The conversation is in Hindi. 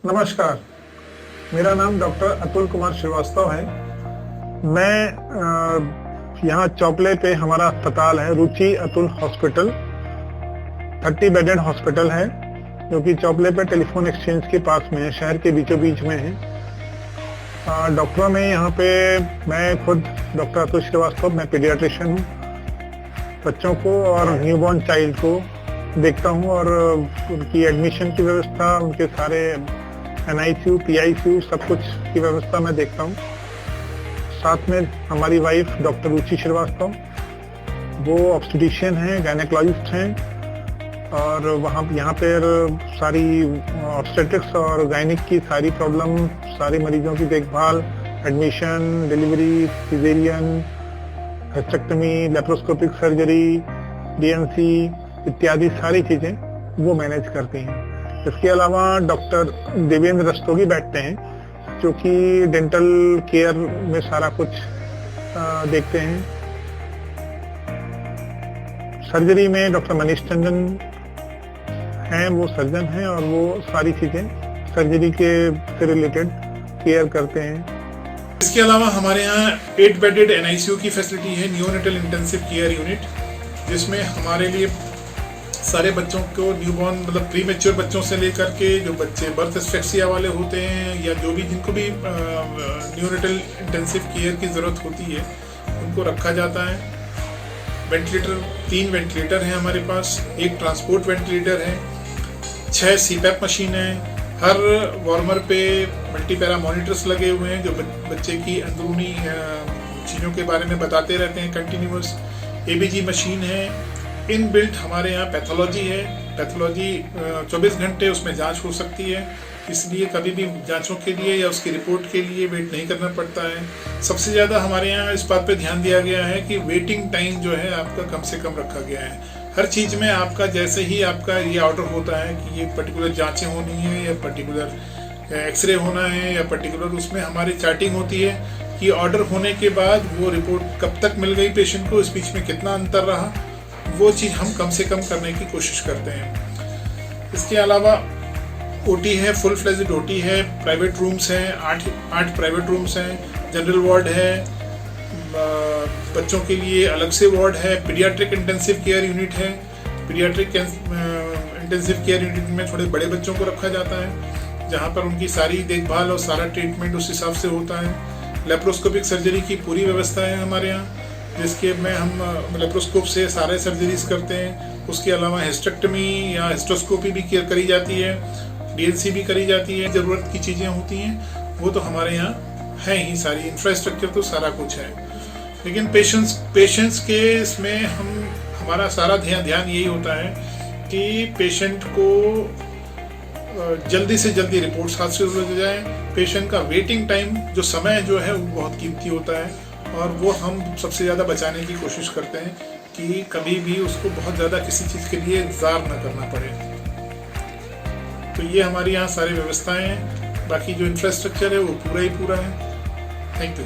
नमस्कार, मेरा नाम डॉक्टर अतुल कुमार श्रीवास्तव है। मैं यहाँ चौपले पे हमारा अस्पताल है, रुचि अतुल हॉस्पिटल, 30 बेडेड हॉस्पिटल है, जो कि चौपले पे टेलीफोन एक्सचेंज के पास में है, शहर के बीचों बीच में है। डॉक्टरों में यहाँ पे मैं खुद डॉक्टर अतुल श्रीवास्तव, मैं पीडियाट्रिशियन हूँ। बच्चों को और न्यूबॉर्न चाइल्ड को देखता हूँ और उनकी एडमिशन की व्यवस्था, उनके सारे NICU, PICU सब कुछ की व्यवस्था मैं देखता हूँ। साथ में हमारी वाइफ डॉक्टर रुचि श्रीवास्तव, वो ऑब्स्टेट्रिशियन हैं, गायनेकोलॉजिस्ट हैं और यहाँ पर सारी ऑब्स्टेट्रिक्स और गायनिक की सारी प्रॉब्लम, सारी मरीजों की देखभाल, admission, delivery, caesarean, hysterectomy, laparoscopic surgery, DNC इत्यादि सारी चीजें वो मैनेज करती हैं। इसके अलावा डॉक्टर देवेंद्र रस्तोगी बैठते हैं, जो कि डेंटल केयर में सारा कुछ देखते हैं। सर्जरी में डॉक्टर मनीष टंडन हैं, वो सर्जन हैं और वो सारी चीजें सर्जरी के से रिलेटेड केयर करते हैं। इसके अलावा हमारे यहाँ 8 बेडेड NICU की फैसिलिटी है, नियोनेटल इंटेंसिव केयर यूनिट, जिसमें हमारे लिए सारे बच्चों को न्यूबॉर्न मतलब प्री मैच्योर बच्चों से लेकर के जो बच्चे बर्थ एस्फेक्सिया वाले होते हैं या जो भी जिनको भी नियोनेटल इंटेंसिव केयर की ज़रूरत होती है, उनको रखा जाता है। वेंटिलेटर 3 वेंटिलेटर हैं हमारे पास, 1 ट्रांसपोर्ट वेंटिलेटर है, 6 CPAP मशीन है। हर वार्मर पे मल्टीपैरा मॉनिटर्स लगे हुए हैं जो बच्चे की अंदरूनी चीज़ों के बारे में बताते रहते हैं कंटिन्यूअस। ABG मशीन है। इनबिल्ट हमारे यहाँ पैथोलॉजी है, पैथोलॉजी 24 घंटे उसमें जांच हो सकती है, इसलिए कभी भी जांचों के लिए या उसकी रिपोर्ट के लिए वेट नहीं करना पड़ता है। सबसे ज़्यादा हमारे यहाँ इस बात पे ध्यान दिया गया है कि वेटिंग टाइम जो है आपका कम से कम रखा गया है। हर चीज़ में आपका जैसे ही आपका ये ऑर्डर होता है कि ये पर्टिकुलर जांचें होनी है या पर्टिकुलर एक्सरे होना है या पर्टिकुलर उसमें हमारी चार्टिंग होती है कि ऑर्डर होने के बाद वो रिपोर्ट कब तक मिल गई पेशेंट को, इस बीच में कितना अंतर रहा, वो चीज़ हम कम से कम करने की कोशिश करते हैं। इसके अलावा OT है, फुल फ्लेज्ड OT है, प्राइवेट रूम्स हैं, 8 प्राइवेट रूम्स हैं, जनरल वार्ड है, बच्चों के लिए अलग से वार्ड है, पीडियाट्रिक इंटेंसिव केयर यूनिट है। पीडियाट्रिक इंटेंसिव केयर यूनिट में थोड़े बड़े बच्चों को रखा जाता है, जहाँ पर उनकी सारी देखभाल और सारा ट्रीटमेंट उस हिसाब से होता है। लेप्रोस्कोपिक सर्जरी की पूरी व्यवस्था है हमारे यहाँ, जिसके में हम लेप्रोस्कोप से सारे सर्जरीज करते हैं। उसके अलावा हिस्टेक्टमी या हिस्टोस्कोपी भी करी जाती है, DNC भी करी जाती है। ज़रूरत की चीज़ें होती हैं वो तो हमारे यहाँ है ही, सारी इंफ्रास्ट्रक्चर तो सारा कुछ है। लेकिन पेशेंट्स के इसमें हमारा सारा ध्यान यही होता है कि पेशेंट को जल्दी से जल्दी रिपोर्ट्स हासिल हो जाए। पेशेंट का वेटिंग टाइम जो समय जो है वो बहुत कीमती होता है और वो हम सबसे ज़्यादा बचाने की कोशिश करते हैं कि कभी भी उसको बहुत ज़्यादा किसी चीज़ के लिए इंतज़ार न करना पड़े। तो ये हमारी यहाँ सारी व्यवस्थाएं हैं, बाकी जो इंफ्रास्ट्रक्चर है वो पूरा ही पूरा है। Thank you.